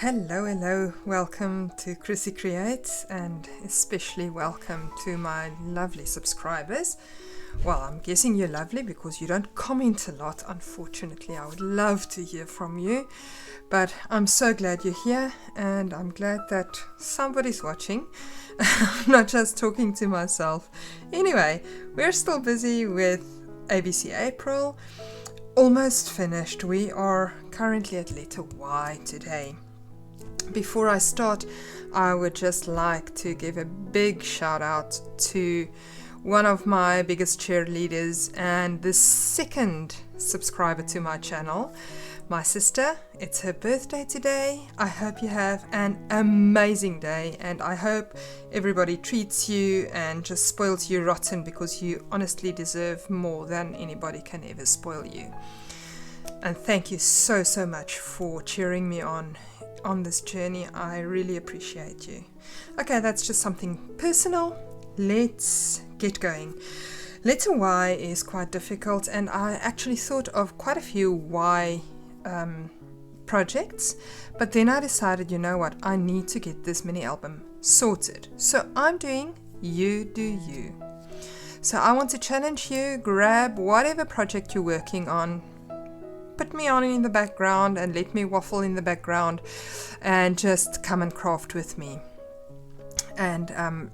Hello, welcome to Chrissy Creates, and especially welcome to my lovely subscribers. Well, I'm guessing you're lovely because you don't comment a lot, unfortunately. I would love to hear from you, but I'm so glad you're here, and I'm glad that somebody's watching. I'm not just talking to myself. Anyway, we're still busy with ABC April. Almost finished. We are currently at letter Y today. Before I start, I would just like to give a big shout out to one of my biggest cheerleaders and the second subscriber to my channel, my sister. It's her birthday today. I hope you have an amazing day, and I hope everybody treats you and just spoils you rotten, because you honestly deserve more than anybody can ever spoil you. And thank you so much for cheering me on this journey. I really appreciate you. Okay, that's just something personal. Let's get going. Letter Y is quite difficult, and I actually thought of quite a few Y projects, but then I decided, you know what, I need to get this mini album sorted. So I'm doing You Do You. So I want to challenge you, grab whatever project you're working on, put me on in the background and let me waffle in the background and just come and craft with me. And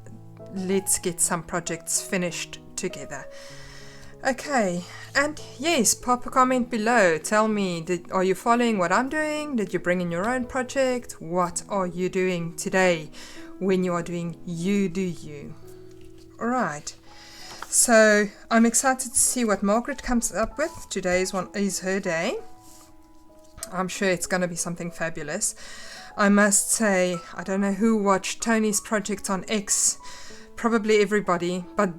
let's get some projects finished together. Okay, and yes, pop a comment below. Tell me, are you following what I'm doing? Did you bring in your own project? What are you doing today when you are doing You Do You? Alright. So I'm excited to see what Margreth comes up with. Today's one is her day. I'm sure it's going to be something fabulous. I must say, I don't know who watched Toni's project on X. Probably everybody. But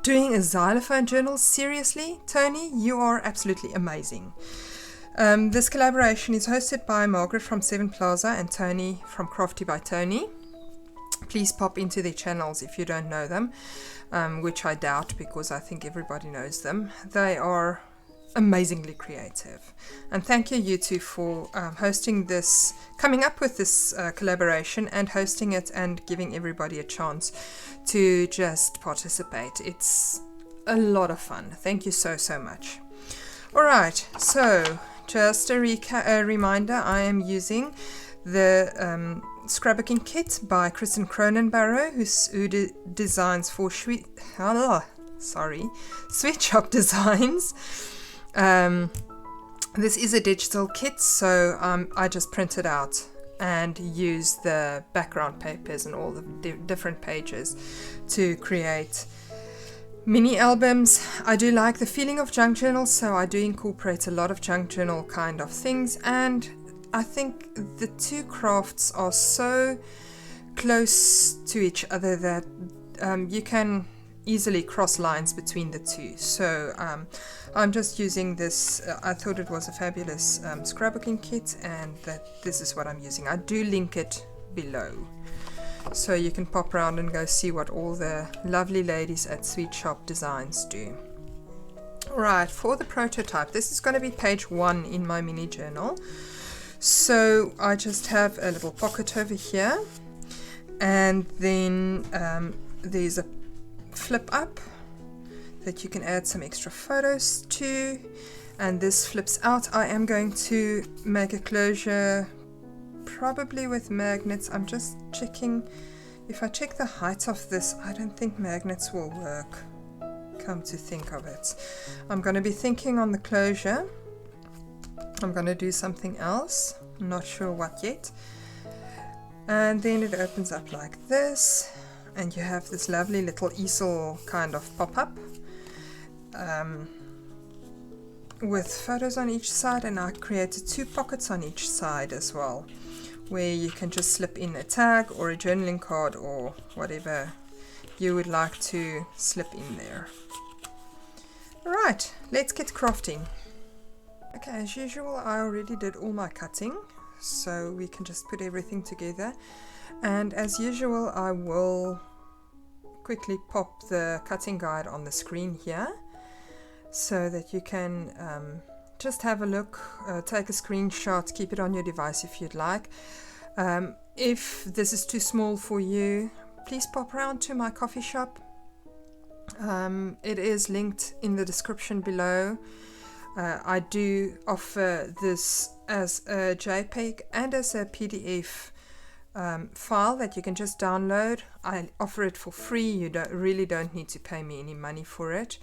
doing a xylophone journal, seriously, Toni, you are absolutely amazing. This collaboration is hosted by Margreth from Seven Plaza and Toni from Crafty by Toni. Please pop into their channels if you don't know them, which I doubt, because I think everybody knows them. They are amazingly creative. And thank you, you two, for hosting this, coming up with this collaboration and hosting it and giving everybody a chance to just participate. It's a lot of fun. Thank you so much. Alright, so just a reminder, I am using the Scrapbooking kit by Kristen Cronenbarrow, who designs for Sweet Shop Designs. This is a digital kit, so I just printed out and used the background papers and all the different pages to create mini albums. I do like the feeling of junk journals, so I do incorporate a lot of junk journal kind of things, and I think the two crafts are so close to each other that you can easily cross lines between the two. So I'm just using this. I thought it was a fabulous scrapbooking kit, and that this is what I'm using. I do link it below, so you can pop around and go see what all the lovely ladies at Sweet Shop Designs do. Alright, for the prototype, this is going to be page 1 in my mini journal. So I just have a little pocket over here, and then there's a flip up that you can add some extra photos to, and this flips out. I am going to make a closure probably with magnets. I'm just checking. If I check the height of this, I don't think magnets will work, come to think of it. I'm going to be thinking on the closure. I'm going to do something else, I'm not sure what yet. And then it opens up like this, and you have this lovely little easel kind of pop-up with photos on each side, and I created 2 pockets on each side as well, where you can just slip in a tag or a journaling card or whatever you would like to slip in there. Alright, let's get crafting. Okay, as usual, I already did all my cutting, so we can just put everything together. And as usual, I will quickly pop the cutting guide on the screen here, so that you can just have a look, take a screenshot, keep it on your device if you'd like. If this is too small for you, please pop around to my coffee shop. It is linked in the description below. I do offer this as a JPEG and as a PDF file that you can just download. I offer it for free. You really don't need to pay me any money for it.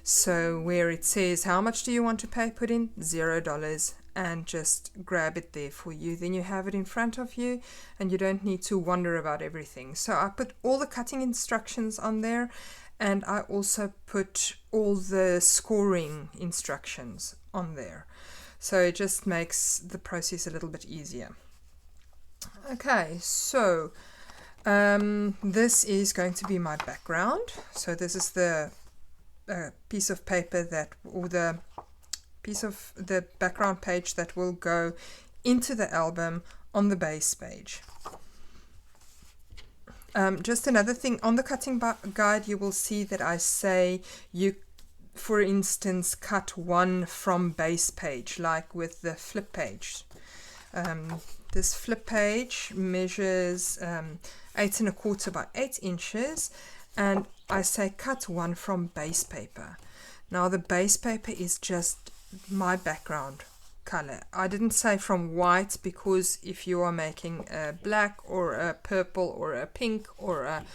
So where it says how much do you want to pay, put in $0 and just grab it there for you. Then you have it in front of you and you don't need to wonder about everything. So I put all the cutting instructions on there, and I also put all the scoring instructions on there. So it just makes the process a little bit easier. Okay, so this is going to be my background. So this is the piece of paper that, or the piece of the background page that will go into the album on the base page. Just another thing, on the cutting guide you will see that I say you, for instance, cut one from base page, like with the flip page. This flip page measures 8 1/4 by 8 inches, and I say cut one from base paper. Now the base paper is just my background color. I didn't say from white, because if you are making a black or a purple or a pink or a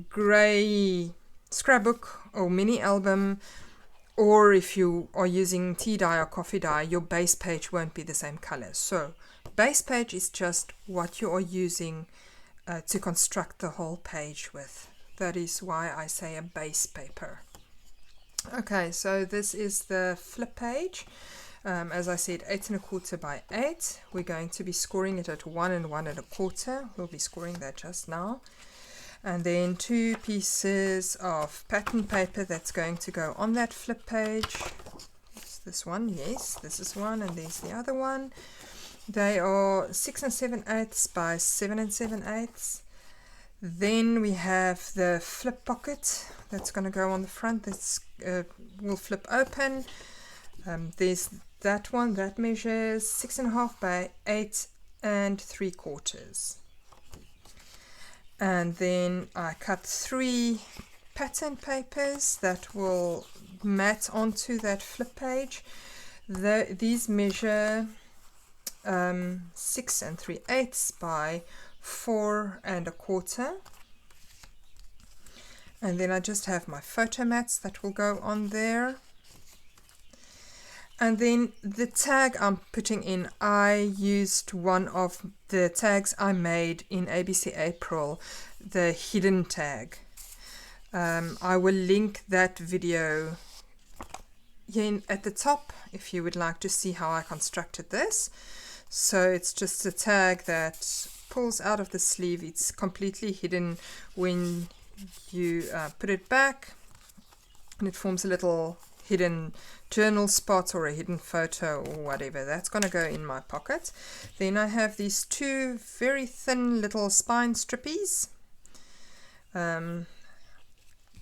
gray scrapbook or mini album, or if you are using tea dye or coffee dye, your base page won't be the same color. So base page is just what you are using to construct the whole page with. That is why I say a base paper. Okay, so this is the flip page. As I said, 8 1/4 by 8. We're going to be scoring it at 1 and 1 1/4. We'll be scoring that just now. And then 2 pieces of pattern paper that's going to go on that flip page. It's this one, yes, this is one, and there's the other one. They are 6 7/8 by 7 7/8. Then we have the flip pocket that's going to go on the front. That's will flip open. There's that one that measures 6 1/2 by 8 3/4. And then I cut 3 pattern papers that will mat onto that flip page. These measure 6 3/8 by 4 1/4. And then I just have my photo mats that will go on there. And then the tag I'm putting in, I used one of the tags I made in ABC April, the hidden tag. I will link that video here at the top if you would like to see how I constructed this. So it's just a tag that pulls out of the sleeve. It's completely hidden when you put it back, and it forms a little hidden journal spot or a hidden photo or whatever. That's going to go in my pocket. Then I have these 2 very thin little spine strippies.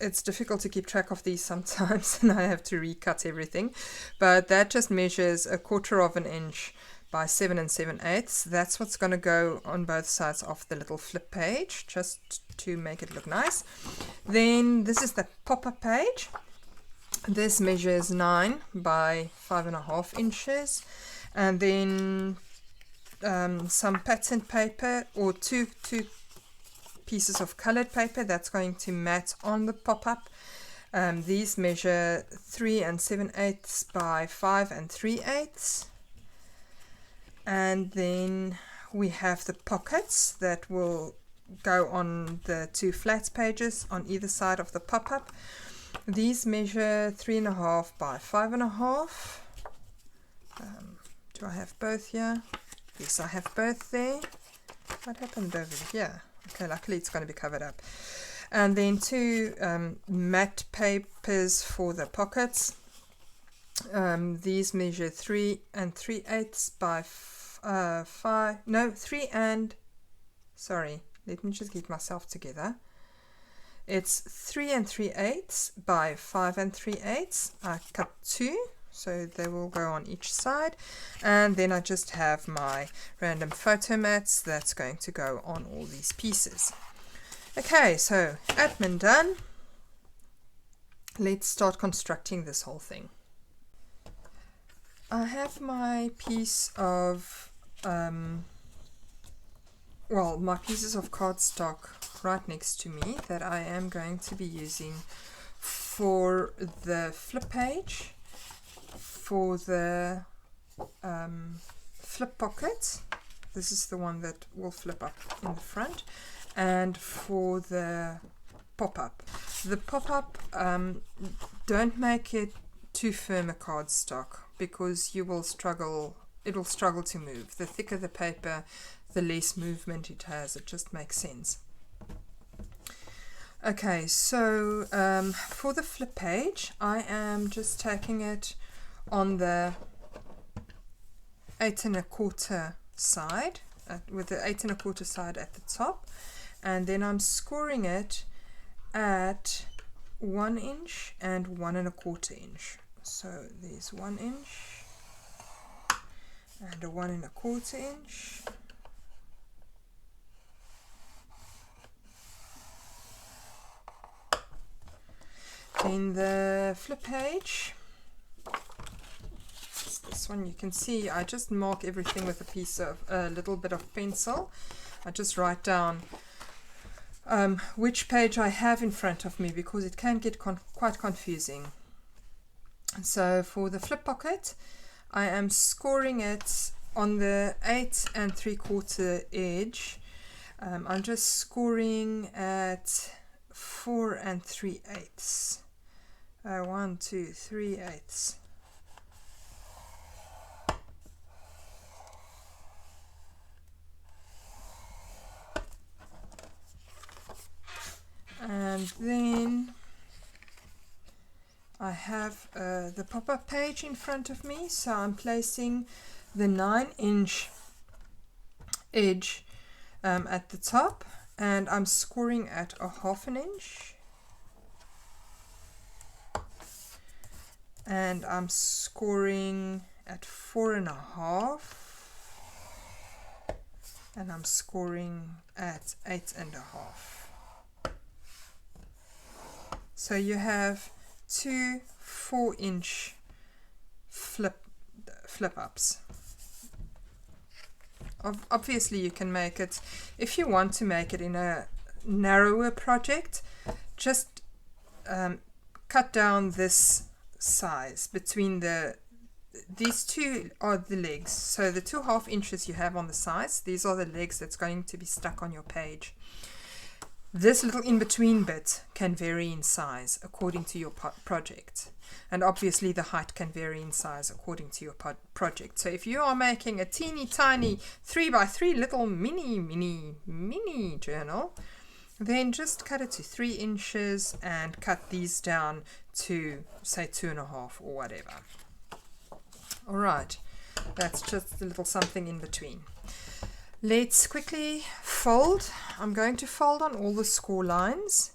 It's difficult to keep track of these sometimes, and I have to recut everything, but that just measures 1/4 inch by 7 7/8. That's what's going to go on both sides of the little flip page, just to make it look nice. Then this is the pop-up page. This measures 9 by 5 1/2 inches, and then some pattern paper or two pieces of colored paper that's going to mat on the pop-up. These measure 3 7/8 by 5 3/8. And then we have the pockets that will go on the 2 flat pages on either side of the pop-up. These measure 3 1/2 by 5 1/2. Do I have both here? Yes, I have both there. What happened over here? Okay, luckily it's going to be covered up. And then 2 matte papers for the pockets. These measure 3 3/8 by 5. No, 3 and... Sorry, let me just get myself together. It's 3 3/8 by 5 3/8. I cut 2, so they will go on each side, and then I just have my random photo mats that's going to go on all these pieces. Okay, so admin done. Let's start constructing this whole thing. I have my piece of my pieces of cardstock right next to me that I am going to be using for the flip page, for the flip pocket. This is the one that will flip up in the front, and for the pop-up. The pop-up, don't make it too firm a cardstock, because you will struggle, it'll struggle to move. The thicker the paper, the less movement it has. It just makes sense. Okay, so for the flip page, I am just taking it on the 8 1/4 side, with the 8 1/4 side at the top, and then I'm scoring it at 1 inch and 1 1/4 inch. So there's 1 inch and a 1 1/4 inch. In the flip page, this one, you can see I just mark everything with a piece of a little bit of pencil. I just write down which page I have in front of me, because it can get quite confusing. So for the flip pocket, I am scoring it on the 8 3/4 edge. I'm just scoring at 4 3/8. 1 2 3/8. And then I have the pop-up page in front of me, so I'm placing the 9 inch edge at the top, and I'm scoring at a 1/2 inch. And I'm scoring at 4 1/2, and I'm scoring at 8 1/2. So you have 2 4 inch flip ups. Obviously you can make it, if you want to make it in a narrower project, just cut down this size between these two are the legs. So the 2 1/2 inches you have on the sides, these are the legs that's going to be stuck on your page. This little in-between bit can vary in size according to your project, and obviously the height can vary in size according to your project. So if you are making a teeny tiny 3x3 little mini journal, then just cut it to 3 inches and cut these down to say 2 1/2 or whatever. Alright, that's just a little something in between. Let's quickly fold. I'm going to fold on all the score lines.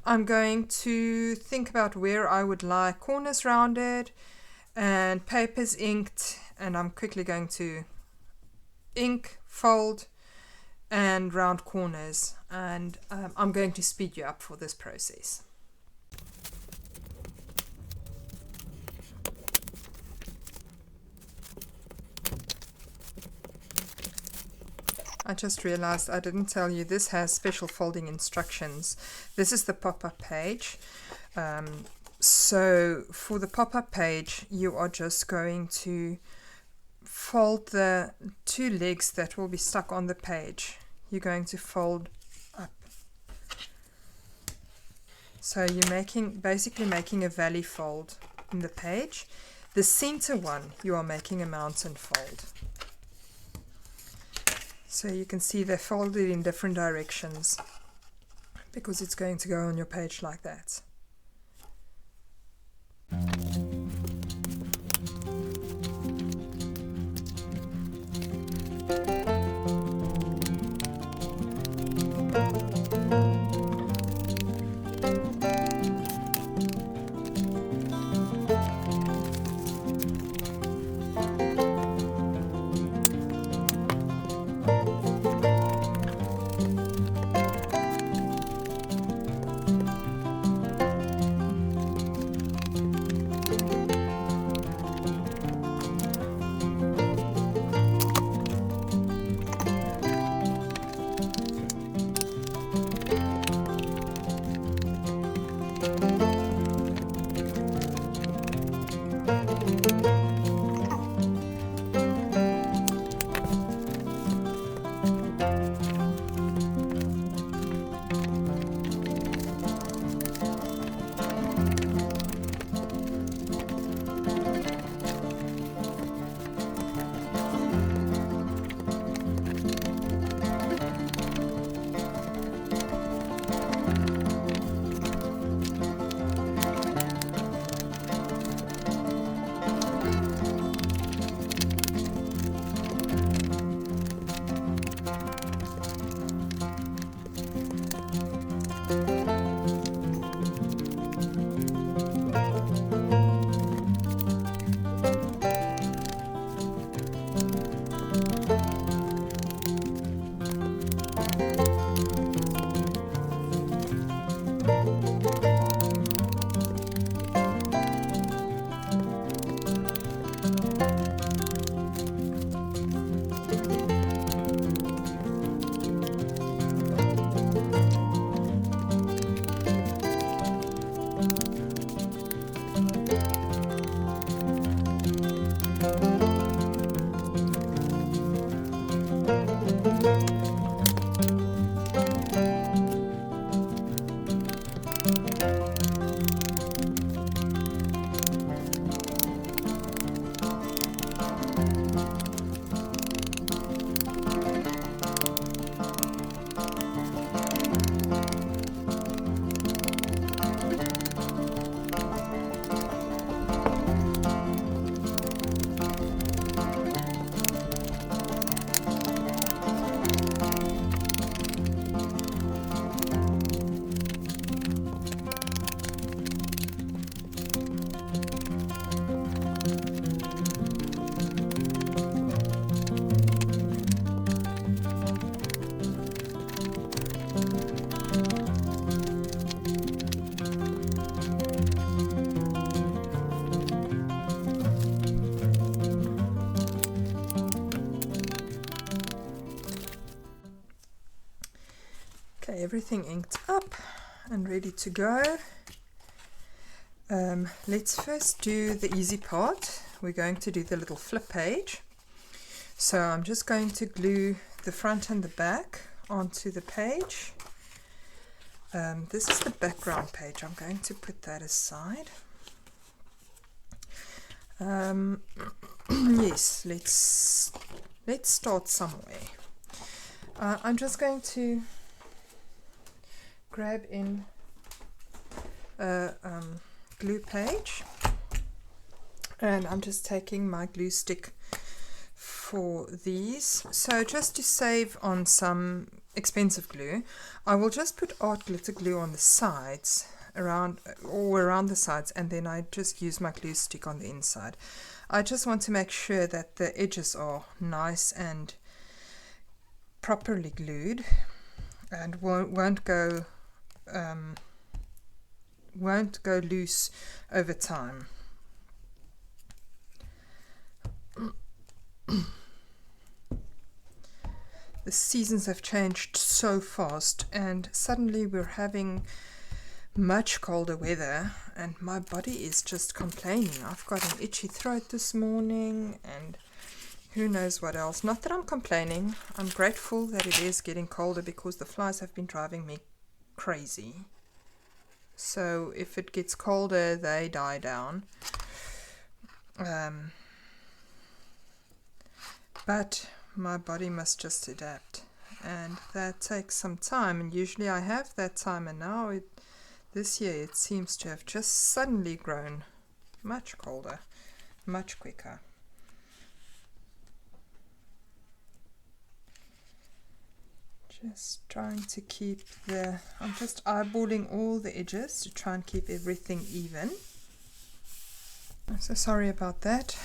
I'm going to think about where I would like corners rounded and papers inked, and I'm quickly going to ink, fold and round corners, and I'm going to speed you up for this process. I just realized I didn't tell you this has special folding instructions. This is the pop-up page. So for the pop-up page, you are just going to fold the 2 legs that will be stuck on the page. You're going to fold up. So you're basically making a valley fold in the page. The center one, you are making a mountain fold. So you can see they're folded in different directions because it's going to go on your page like that. Okay, everything inked up and ready to go. Let's first do the easy part. We're going to do the little flip page. So I'm just going to glue the front and the back onto the page. This is the background page. I'm going to put that aside. Yes, let's start somewhere. I'm just going to grab in a glue page, and I'm just taking my glue stick for these. So just to save on some expensive glue, I will just put art glitter glue on the sides, around the sides, and then I just use my glue stick on the inside. I just want to make sure that the edges are nice and properly glued and won't go loose over time. The seasons have changed so fast, and suddenly we're having much colder weather, and my body is just complaining. I've got an itchy throat this morning and who knows what else. Not that I'm complaining, I'm grateful that it is getting colder because the flies have been driving me crazy. So if it gets colder, they die down. But my body must just adapt, and that takes some time, and usually I have that time, and now this year it seems to have just suddenly grown much colder, much quicker. Just trying to keep I'm just eyeballing all the edges to try and keep everything even. I'm so sorry about that.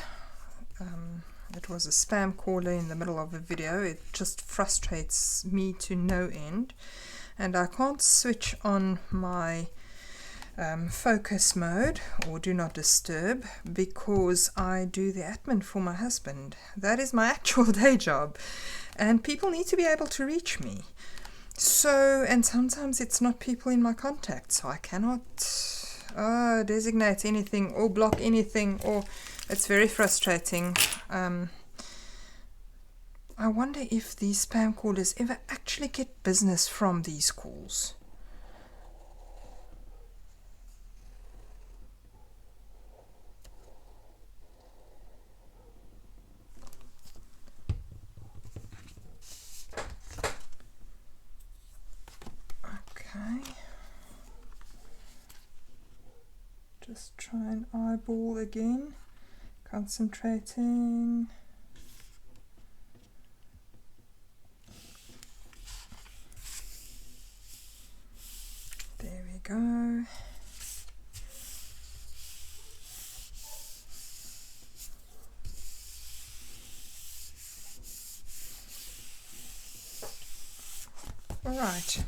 It was a spam caller in the middle of a video. It just frustrates me to no end, and I can't switch on my focus mode or do not disturb because I do the admin for my husband. That is my actual day job, and people need to be able to reach me. So, and sometimes it's not people in my contacts, so I cannot designate anything or block anything, or it's very frustrating. I wonder if these spam callers ever actually get business from these calls. Okay. Just try and eyeball again. Concentrating. There we go. All right.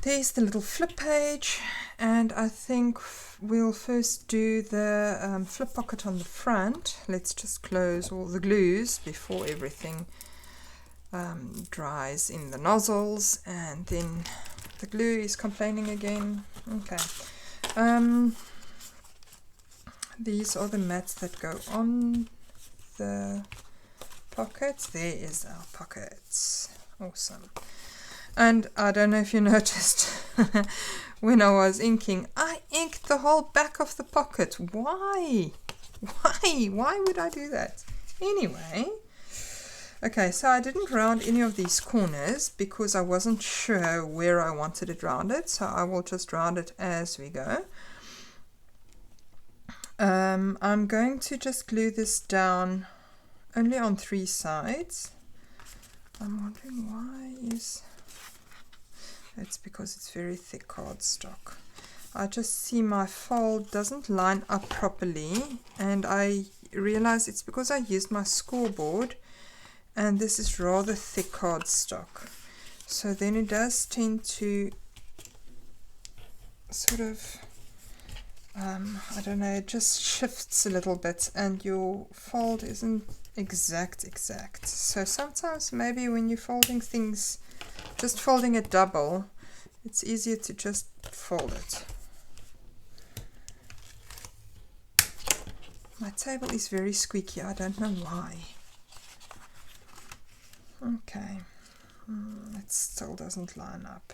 There's the little flip page, and I think we'll first do the flip pocket on the front. Let's just close all the glues before everything dries in the nozzles, and then the glue is complaining again. Okay. These are the mats that go on the pockets. There is our pockets. Awesome. And I don't know if you noticed, when I was inking, I inked the whole back of the pocket. Why? Why would I do that? Anyway, okay, so I didn't round any of these corners because I wasn't sure where I wanted it rounded, so I will just round it as we go. I'm going to just glue this down only on 3 sides. I'm wondering why is... It's because it's very thick cardstock. I just see my fold doesn't line up properly, and I realize it's because I used my scoreboard, and this is rather thick cardstock. So then it does tend to sort of, I don't know, it just shifts a little bit, and your fold isn't exact. So sometimes maybe when you're folding things, just folding it double, it's easier to just fold it. My table is very squeaky, I don't know why. Okay, it still doesn't line up.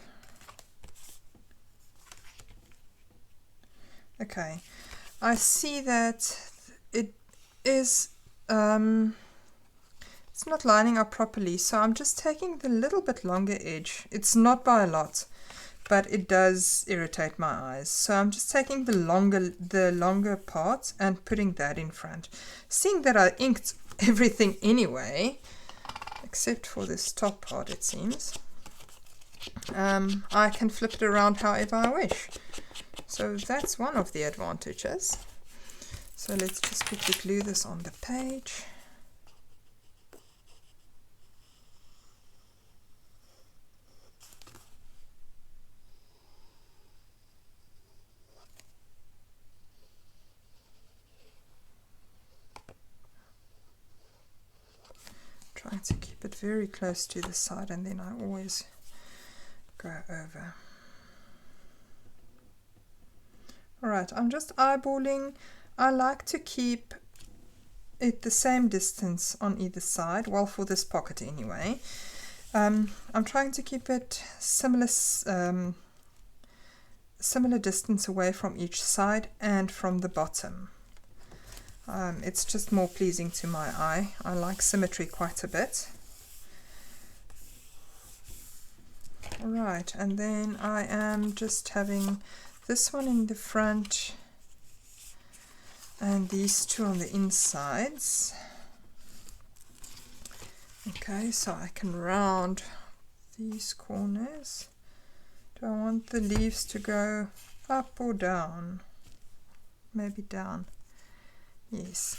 Okay, I see that it is it's not lining up properly, so I'm just taking the little bit longer edge. It's not by a lot, but it does irritate my eyes. So I'm just taking the longer part and putting that in front. Seeing that I inked everything anyway, except for this top part, it seems, I can flip it around however I wish. So that's one of the advantages. So let's just quickly glue this on the page. Trying to keep it very close to the side, and then I always go over. Alright, I'm just eyeballing. I like to keep it the same distance on either side, well, for this pocket anyway. I'm trying to keep it similar distance away from each side and from the bottom. It's just more pleasing to my eye. I like symmetry quite a bit. Alright, and then I am just having this one in the front and these two on the insides. Okay, so I can round these corners. Do I want the leaves to go up or down? Maybe down. Yes.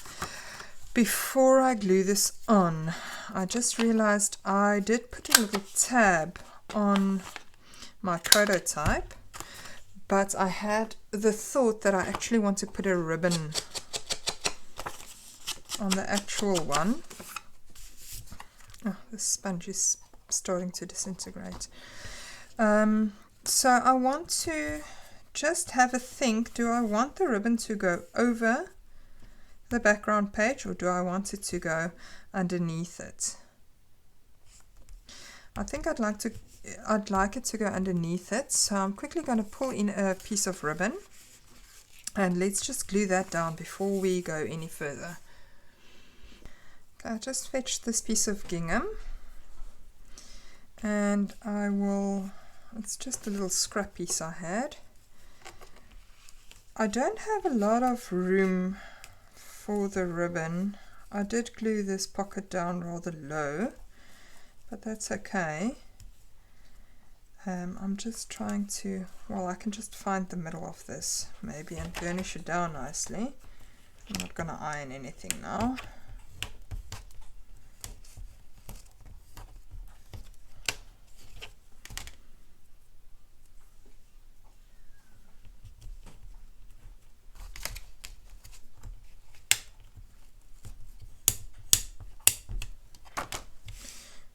Before I glue this on, I just realized I did put a little tab on my prototype, but I had the thought that I actually want to put a ribbon on the actual one. Oh, the sponge is starting to disintegrate. So I want to just have a think, do I want the ribbon to go over the background page or do I want it to go underneath it? I think I'd like it to go underneath it, so I'm quickly going to pull in a piece of ribbon and let's just glue that down before we go any further. Okay, I just fetched this piece of gingham and it's just a little scrap piece I had. I don't have a lot of room for the ribbon. I did glue this pocket down rather low, but that's okay. I'm just trying to, well, I can just find the middle of this maybe and burnish it down nicely. I'm not going to iron anything now.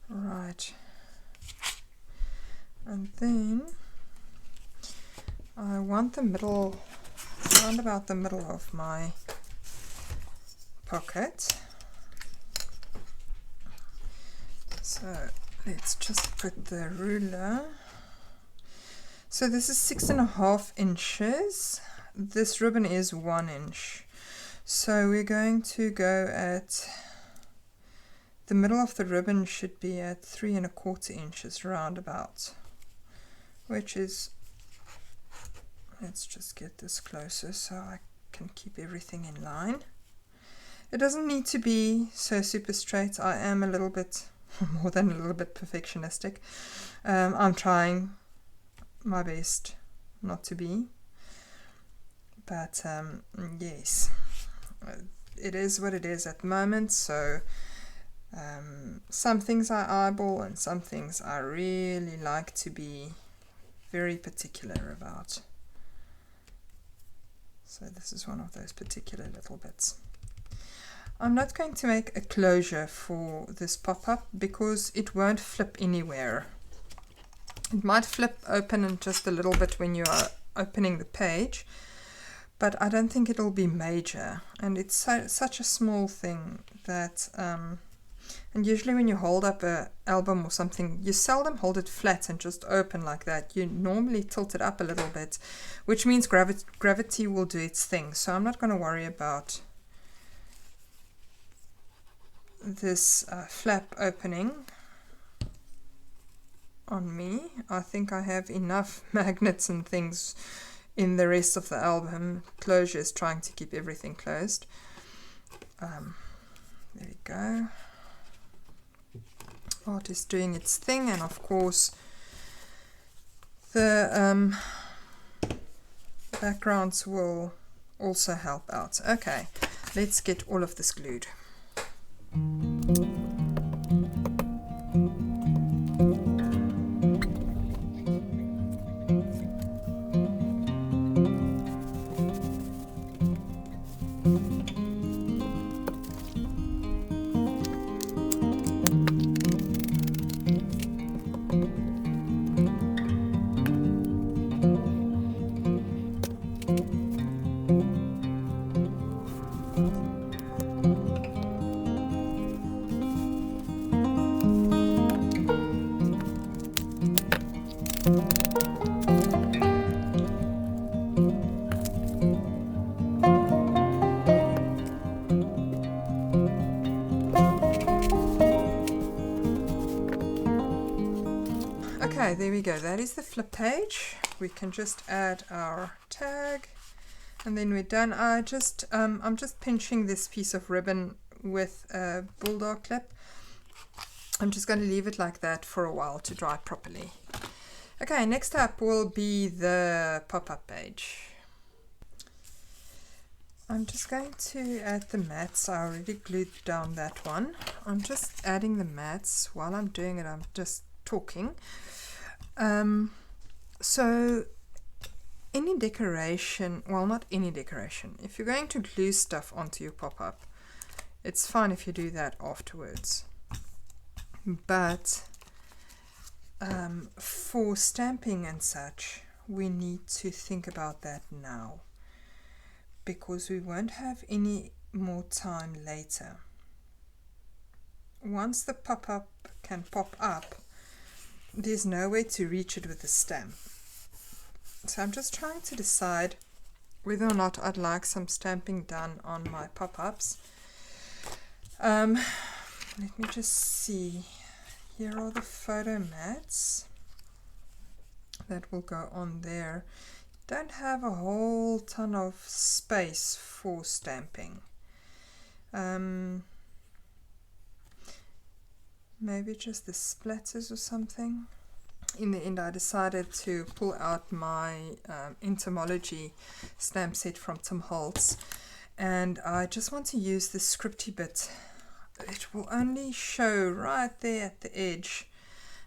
Right, and then I want the middle, around about the middle of my pocket. So let's just put the ruler. So this is 6.5 inches. This ribbon is 1 inch. So we're going to go at the middle of the ribbon should be at 3.25 inches roundabout, which is, let's just get this closer so I can keep everything in line. It doesn't need to be so super straight. I am a little bit, more than a little bit perfectionistic. I'm trying my best not to be, but yes, it is what it is at the moment. So some things I eyeball and some things I really like to be very particular about. So this is one of those particular little bits. I'm not going to make a closure for this pop-up because it won't flip anywhere. It might flip open in just a little bit when you are opening the page, but I don't think it'll be major, and it's such a small thing that and usually when you hold up an album or something, you seldom hold it flat and just open like that. You normally tilt it up a little bit, which means gravity will do its thing. So I'm not going to worry about this flap opening on me. I think I have enough magnets and things in the rest of the album. Closure is trying to keep everything closed. There we go. Art is doing its thing, and of course the backgrounds will also help out. Okay, let's get all of this glued. Okay, there we go. That is the flip page. We can just add our tag, and then we're done. I'm just pinching this piece of ribbon with a bulldog clip. I'm just going to leave it like that for a while to dry properly. Okay, next up will be the pop-up page. I'm just going to add the mats. I already glued down that one. I'm just adding the mats. While I'm doing it, I'm just talking. So any decoration, well, not any decoration, if you're going to glue stuff onto your pop-up, it's fine if you do that afterwards, but for stamping and such, we need to think about that now, because we won't have any more time later. Once the pop-up can pop up, there's no way to reach it with the stamp. So I'm just trying to decide whether or not I'd like some stamping done on my pop-ups. Let me just see. Here are the photo mats that will go on there. Don't have a whole ton of space for stamping. Maybe just the splatters or something. In the end, I decided to pull out my entomology stamp set from Tim Holtz, and I just want to use the scripty bit. It will only show right there at the edge,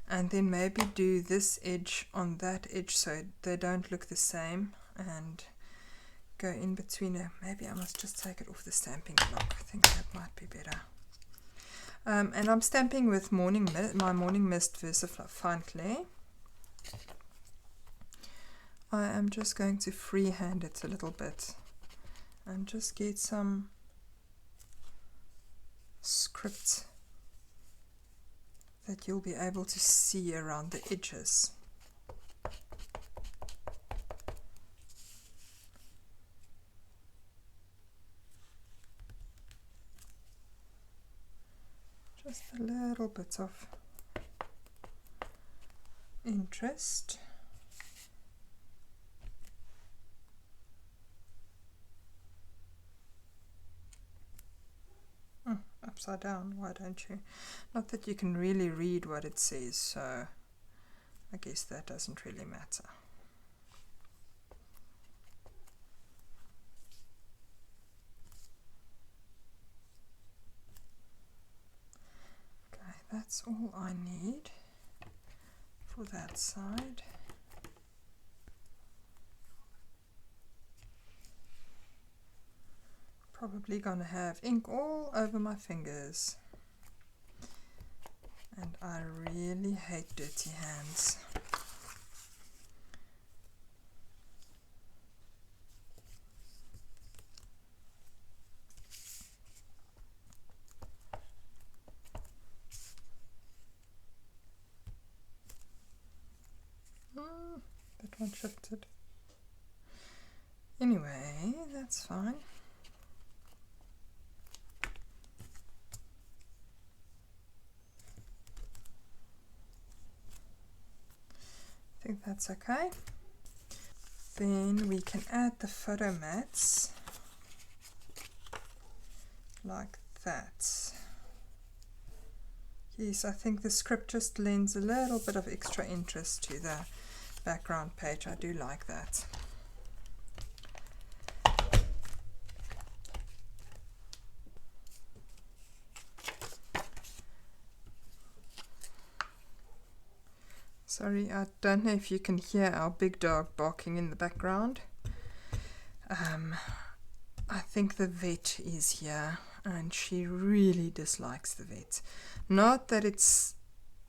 and then maybe do this edge on that edge so they don't look the same, and go in between it. Maybe I must just take it off the stamping block. I think that might be better. And I'm stamping with my Morning Mist VersaFine Clay. I am just going to freehand it a little bit and just get some script that you'll be able to see around the edges. Just a little bit of interest. Upside down, why don't you? Not that you can really read what it says, so I guess that doesn't really matter. Okay, that's all I need for that side. Probably gonna have ink all over my fingers, and I really hate dirty hands. That one shifted. Anyway, that's fine. I think that's okay. Then we can add the photo mats like that. Yes, I think the script just lends a little bit of extra interest to the background page. I do like that. Sorry, I don't know if you can hear our big dog barking in the background. I think the vet is here, and she really dislikes the vet. Not that it's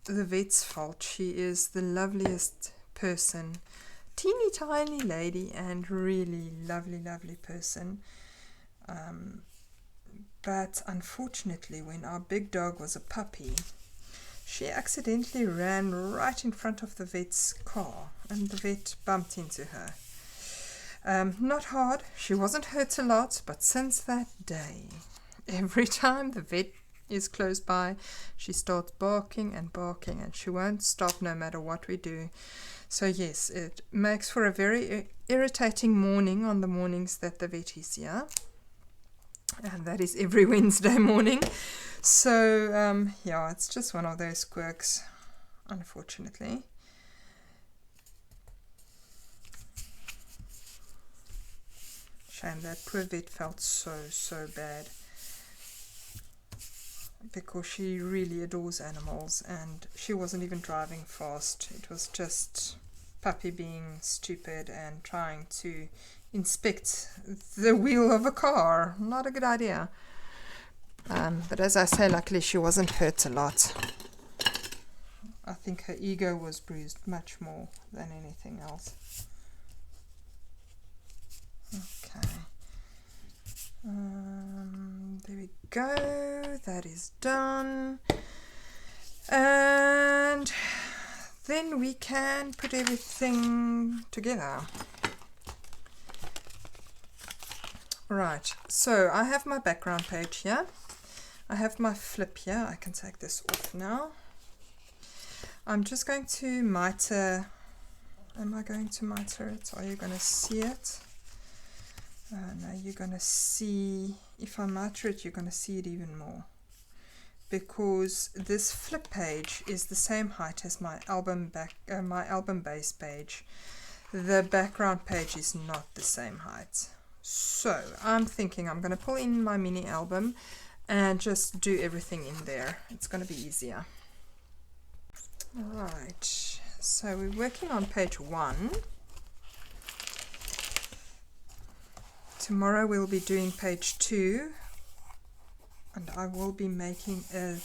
the vet's fault. She is the loveliest person, teeny tiny lady, and really lovely person. But unfortunately, when our big dog was a puppy, she accidentally ran right in front of the vet's car, and the vet bumped into her. Not hard, she wasn't hurt a lot, but since that day, every time the vet is close by, she starts barking, and she won't stop no matter what we do. So yes, it makes for a very irritating morning on the mornings that the vet is here, and that is every Wednesday morning. So yeah, it's just one of those quirks, unfortunately. Shame that poor vet felt so bad, because she really adores animals, and she wasn't even driving fast. It was just puppy being stupid and trying to inspect the wheel of a car. Not a good idea. But as I say, luckily she wasn't hurt a lot. I think her ego was bruised much more than anything else. Okay. There we go. That is done. And then we can put everything together. Right, so I have my background page here. I have my flip here. I can take this off now. I'm just going to miter. Am I going to miter it? Are you going to see it? No, you're going to see, if I miter it, you're going to see it even more. Because this flip page is the same height as my album base page. The background page is not the same height. So I'm thinking I'm going to pull in my mini album and just do everything in there. It's going to be easier. Alright, so we're working on page 1. Tomorrow we'll be doing page 2, and I will be making a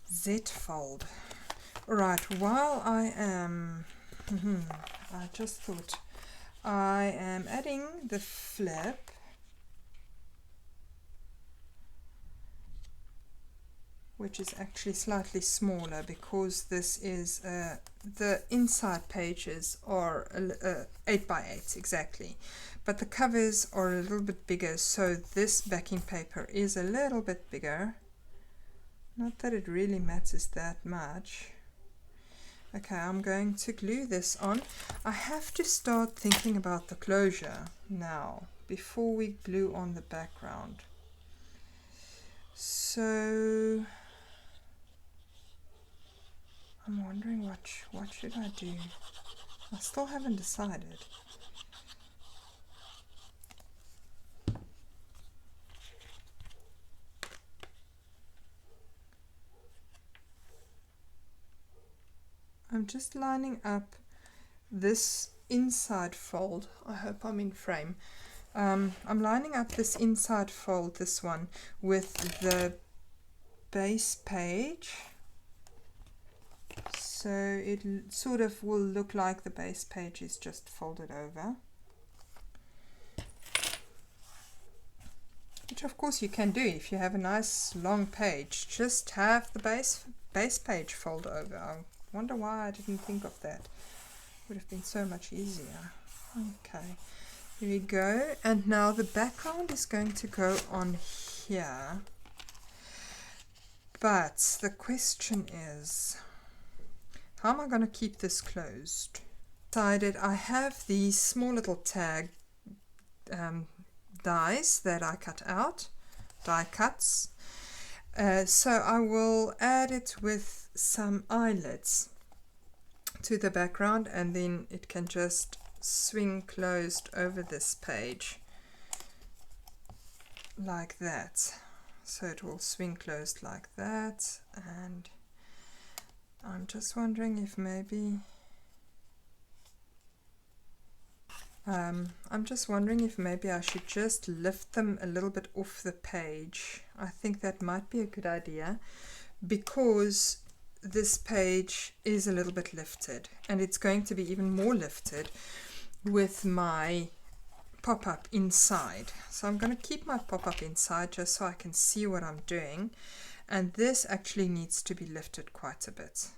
Z fold. Alright, while I am, I just thought I am adding the flip, which is actually slightly smaller because this is the inside pages are 8 by 8 exactly, but the covers are a little bit bigger, so this backing paper is a little bit bigger. Not that it really matters that much. Okay, I'm going to glue this on. I have to start thinking about the closure now before we glue on the background. So I'm wondering what should I do? I still haven't decided. I'm just lining up this inside fold. I hope I'm in frame. I'm lining up this inside fold, this one, with the base page. So it sort of will look like the base page is just folded over. Which of course you can do if you have a nice long page. Just have the base page fold over. I wonder why I didn't think of that. Would have been so much easier. Okay, here we go. And now the background is going to go on here. But the question is, how am I going to keep this closed? Decided I have these small little tag dies that I cut out, die cuts. So I will add it with some eyelets to the background, and then it can just swing closed over this page like that. So it will swing closed like that, and I'm just wondering if maybe I should just lift them a little bit off the page. I think that might be a good idea, because this page is a little bit lifted, and it's going to be even more lifted with my pop-up inside. So I'm going to keep my pop-up inside just so I can see what I'm doing, and this actually needs to be lifted quite a bit.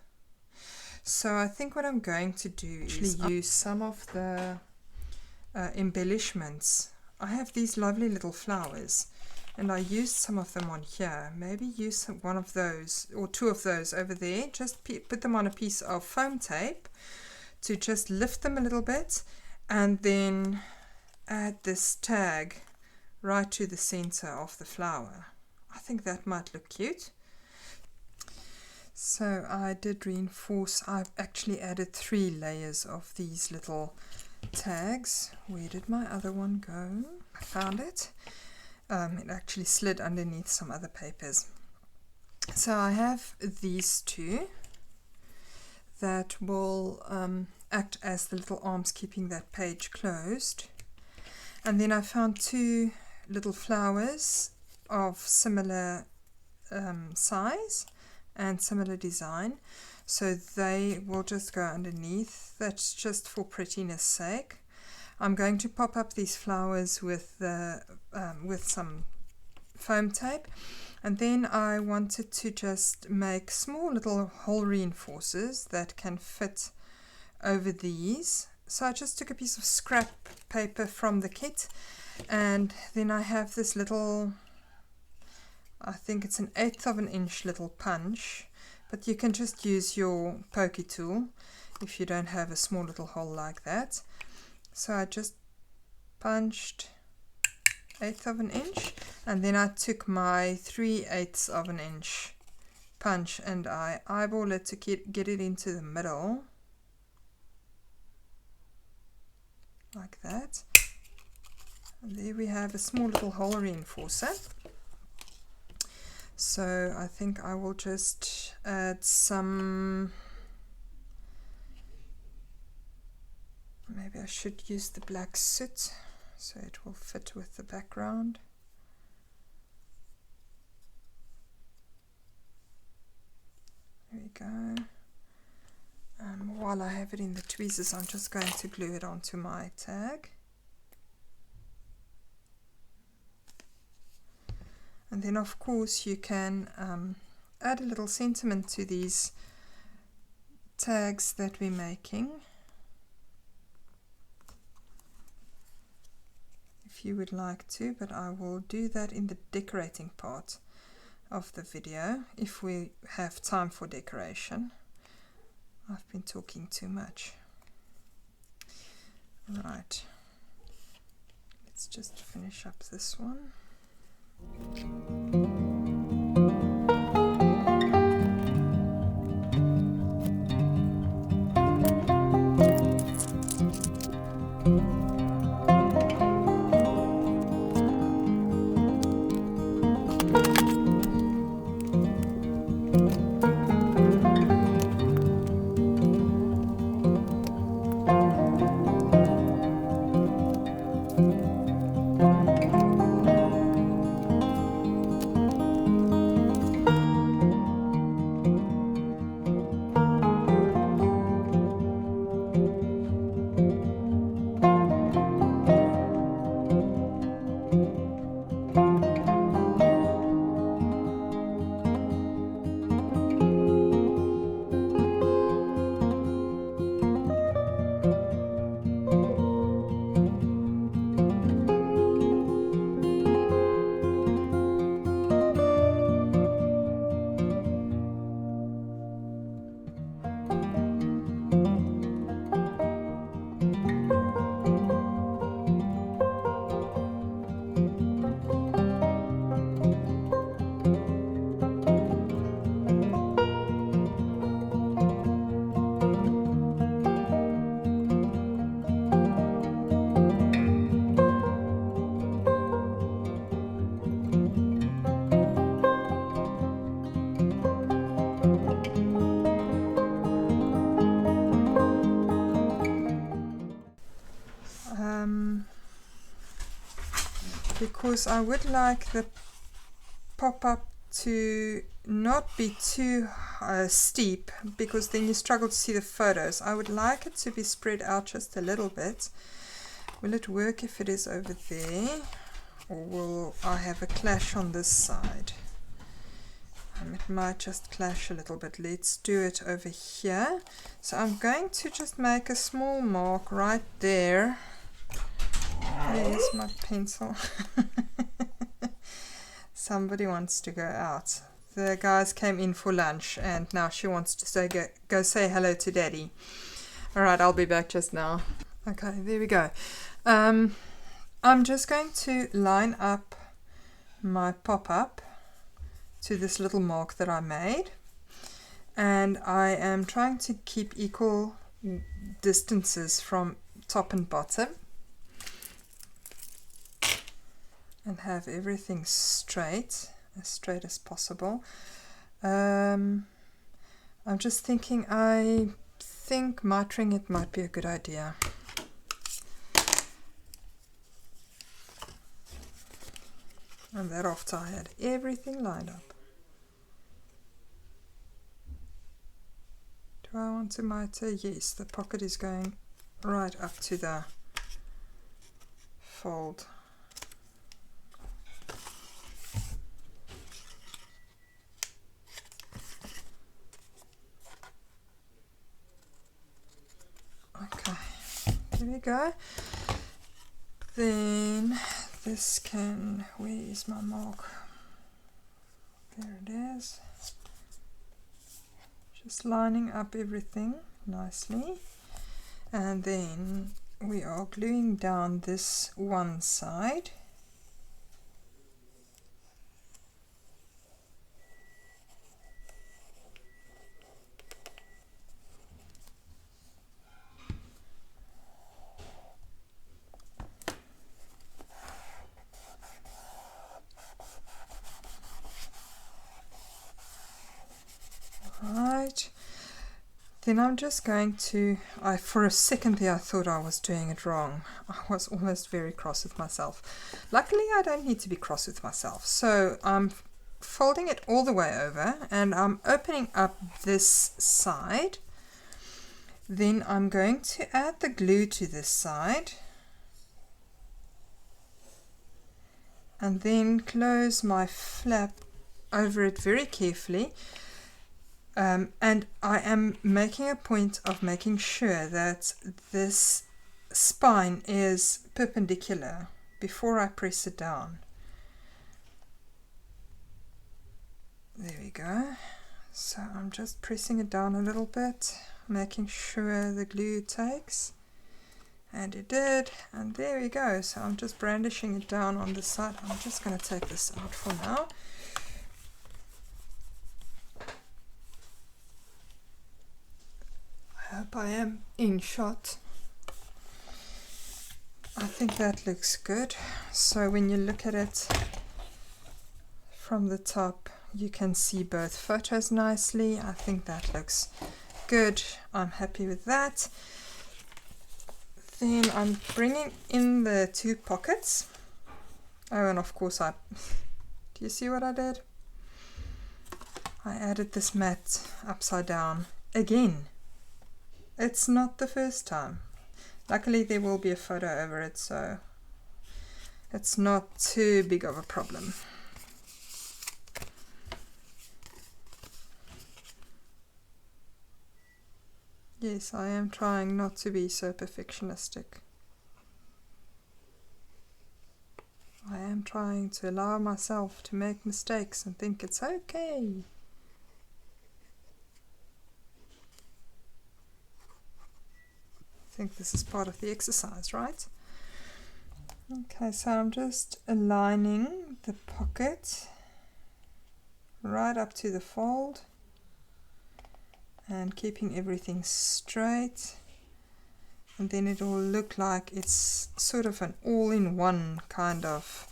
So I think what I'm going to do is use some of the embellishments. I have these lovely little flowers, and I used some of them on here. Maybe use one of those or two of those over there. Just put them on a piece of foam tape to just lift them a little bit, and then add this tag right to the center of the flower. I think that might look cute. So I did reinforce. I've actually added 3 layers of these little tags. Where did my other one go? I found it. It actually slid underneath some other papers. So I have these 2 that will act as the little arms keeping that page closed. And then I found 2 little flowers of similar size and similar design. so they will just go underneath. That's just for prettiness sake. I'm going to pop up these flowers with some foam tape, and then I wanted to just make small little hole reinforcers that can fit over these. So I just took a piece of scrap paper from the kit, and then I have this little, I think it's an 1/8 of an inch little punch, but you can just use your pokey tool if you don't have a small little hole like that. So I just punched 1/8 of an inch, and then I took my 3/8 of an inch punch and I eyeball it to get it into the middle, like that. And there we have a small little hole reinforcer. So I think I will just add some, maybe I should use the black soot so it will fit with the background. There we go. While I have it in the tweezers, I'm just going to glue it onto my tag. And then of course you can add a little sentiment to these tags that we're making, if you would like to, but I will do that in the decorating part of the video if we have time for decoration. I've been talking too much. Right, let's just finish up this one. Because I would like the pop-up to not be too steep, because then you struggle to see the photos. I would like it to be spread out just a little bit. Will it work if it is over there, or will I have a clash on this side? It might just clash a little bit. Let's do it over here. So I'm going to just make a small mark right there. There's my pencil. Somebody wants to go out. The guys came in for lunch and now she wants to say go say hello to Daddy. Alright, I'll be back just now. Okay, there we go. I'm just going to line up my pop-up to this little mark that I made, and I am trying to keep equal distances from top and bottom and have everything straight, as straight as possible. I'm just thinking, I think mitring it might be a good idea. And that after I had everything lined up. Do I want to mitre? Yes, the pocket is going right up to the fold. Okay, there we go. Then this can, where is my mark? There it is. Just lining up everything nicely. And then we are gluing down this one side. Right, then I'm just going to, for a second there I thought I was doing it wrong. I was almost very cross with myself. Luckily I don't need to be cross with myself. So I'm folding it all the way over and I'm opening up this side. Then I'm going to add the glue to this side. And then close my flap over it very carefully. And I am making a point of making sure that this spine is perpendicular before I press it down. There we go. So I'm just pressing it down a little bit, making sure the glue takes. And it did, and there we go. So I'm just brandishing it down on this side. I'm just going to take this out for now. I hope I am in shot. I think that looks good. So when you look at it from the top, you can see both photos nicely. I think that looks good. I'm happy with that. Then I'm bringing in the two pockets. Oh, and of course do you see what I did? I added this mat upside down again. It's not the first time. Luckily there will be a photo over it, so it's not too big of a problem. Yes, I am trying not to be so perfectionistic. I am trying to allow myself to make mistakes and think it's okay. I think this is part of the exercise, right? Okay, so I'm just aligning the pocket right up to the fold and keeping everything straight, and then it will look like it's sort of an all-in-one kind of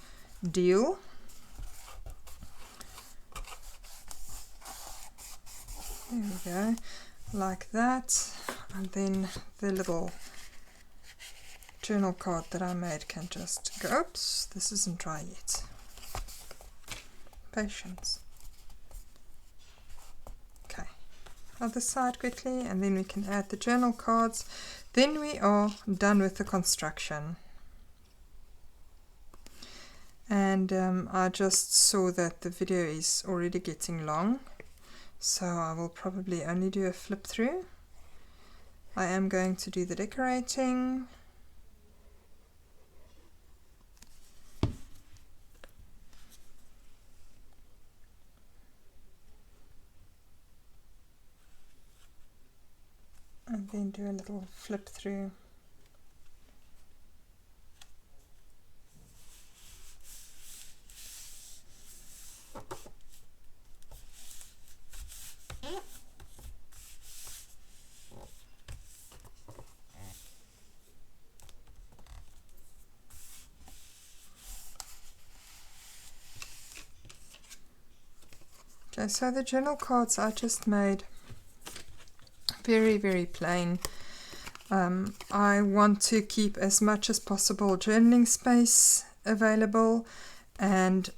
deal. There we go, like that. And then the little journal card that I made can just go, oops, this isn't dry yet. Patience. Okay, other side quickly, and then we can add the journal cards. Then we are done with the construction. And I just saw that the video is already getting long, so I will probably only do a flip through. I am going to do the decorating. And then do a little flip through. Okay, so the journal cards I just made very, very plain. I want to keep as much as possible journaling space available, and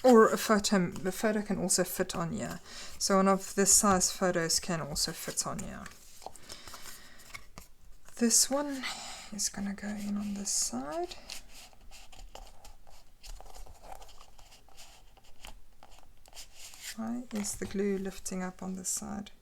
or a photo. The photo can also fit on here. So one of this size photos can also fit on here. This one is going to go in on this side. Why is the glue lifting up on this side?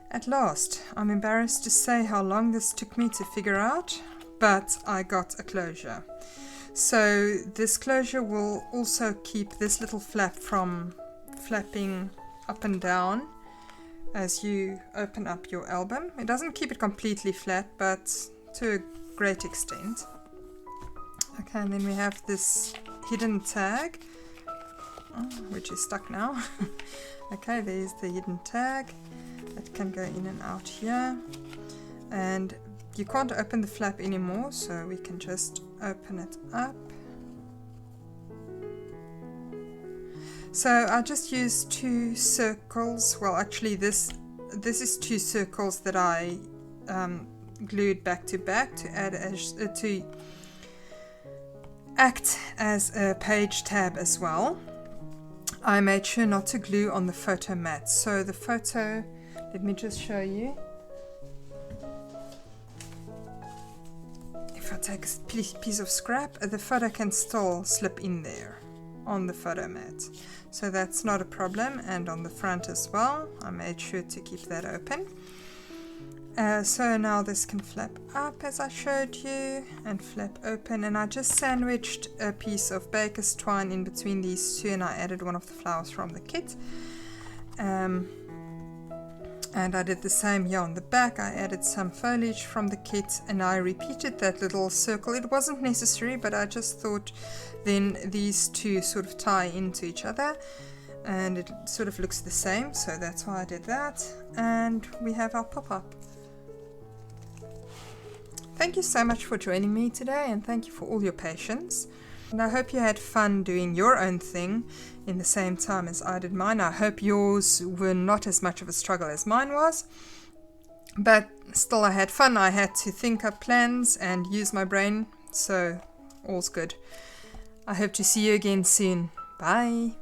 At last, I'm embarrassed to say how long this took me to figure out, but I got a closure. So this closure will also keep this little flap from flapping up and down as you open up your album. It doesn't keep it completely flat, but to a great extent. Okay, and then we have this hidden tag, which is stuck now. Okay, there's the hidden tag. It can go in and out here, and you can't open the flap anymore, so we can just open it up. So I just used 2 circles. Well, actually this is 2 circles that I glued back to back to act as a page tab as well. I made sure not to glue on the photo mat. So the photo, let me just show you. If I take a piece of scrap, the photo can still slip in there on the photo mat. So that's not a problem. And on the front as well, I made sure to keep that open. So now this can flap up as I showed you and flap open, and I just sandwiched a piece of baker's twine in between these two, and I added one of the flowers from the kit. And I did the same here on the back. I added some foliage from the kit, and I repeated that little circle. It wasn't necessary, but I just thought then these two sort of tie into each other and it sort of looks the same, so that's why I did that. And we have our pop-up. Thank you so much for joining me today, and thank you for all your patience. And I hope you had fun doing your own thing in the same time as I did mine. I hope yours were not as much of a struggle as mine was. But still I had fun. I had to think up plans and use my brain, so all's good. I hope to see you again soon. Bye.